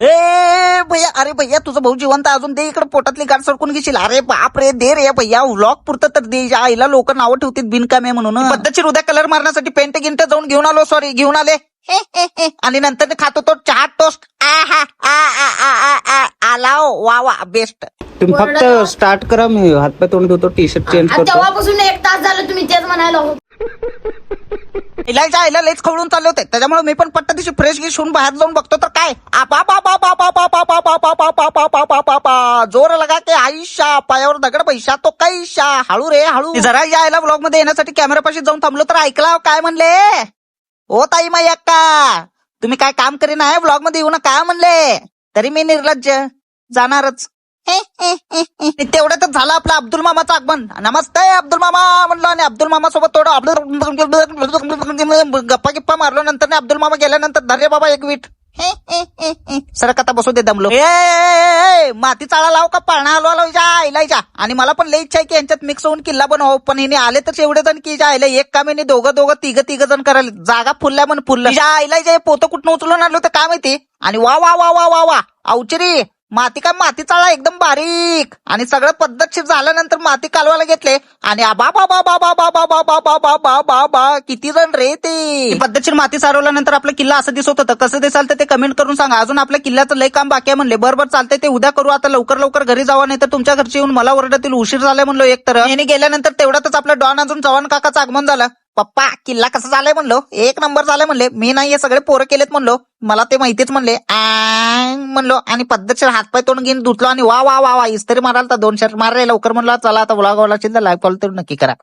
ए भैया, अरे भैया तुझं भाऊ जिवंत आहे, अजून दे इकडे, पोटातली गाठ सडकून घेशील. अरे बाप रे, दे रे भैया, व्लॉग पुरतं तर दे. आईला लोक नावं ठेवतील बिनकामे म्हणून. पद्धतशीर उद्या कलर मारण्यासाठी पेंट गिंट जाऊन घेऊन आलो, सॉरी घेऊन आले. आणि नंतर खातो तो चहा टोस्ट. आला वा वा, बेस्ट. तुम्ही फक्त स्टार्ट करा, मी हातपाय तोंड धुतो, टी शर्ट चेंज करतो. तेव्हापासून 1 तास झालं तुम्ही तेच म्हणायला. इलायच्या आईला लेच खवळून चालले होते, त्याच्यामुळे मी पण पट्टा दिवशी फ्रेश गिश होऊन बाहेर जाऊन बघतो तर काय जोर लगा के आईशा, पायावर दगड पैसा तो कैशा. हळू रे हळू. जरा यायला ब्लॉग मध्ये येण्यासाठी कॅमेरापाशी जाऊन थांबलो तर ऐकला काय म्हणले. ओ ताई माई अक्का, तुम्ही काय काम करीन आहे ब्लॉग मध्ये येऊ ना काय म्हणले. तरी मी निर्लज्ज जाणारच. तेवढ्यातच झालं आपला अब्दुल मामाचं आगमन. नमस्ते अब्दुल मामा म्हणलं, आणि अब्दुल मामा सोबत थोडं गप्पा गिप्पा मारलो. नंतर अब्दुल मामा गेल्यानंतर धरे बाबा एक वीट. सर कथा बसू दे, दमलो. माती चाळा लाव का पाळणा हलवा आईलायच्या. आणि मला पण लई इच्छा आहे की यांच्यात मिक्स होऊन किल्ला बनव, पण हिने आले तर एवढे जण की आयला एक कामेने दोघं तिघ जण करायला. जागा फुलल्या म्हण फुलल्या. आईलायच्या पोतं कुठं उचलून आणलं होतं काय माहिती. आणि वा वा वा वा वा वा अवचरी माती काय माती चाळा एकदम बारीक. आणि सगळं पद्धतशीर झाल्यानंतर माती कालवायला घेतले. आणि बा किती जण रे ते. पद्धतशीर माती सारवल्यानंतर आपला किल्ला असं दिसत होतं. कसं दिसाल तर ते कमेंट करून सांगा. अजून आपल्या किल्ल्याचं लय काम बाकी आहे म्हणले. बरोबर चालतंय, ते उद्या करू. आता लवकर घरी जावा, नाही तर तुमच्या घरची येऊन मला ओरडतील उशीर झालाय म्हणलो. एक तर यांनी गेल्यानंतर तेवढ्यातच आपल्या डॉन अजून चव्हाण काकाचं आगमन झालं. पप्पा किल्ला कसं झालाय म्हणलो. 1 नंबर झालाय म्हणले. मी नाही, हे सगळे पोरं केलेत म्हणलो. मला ते माहितीच म्हणले म्हणलो. आणि पद्धतशीर हातपाय तोंड घेऊन धुतलो. आणि वा वा वा वा इस्त्री मारायला तर 2 शर्ट मार रे लवकर म्हणलं. चला आता व्लॉग लाईक फॉलो तर नक्की करा.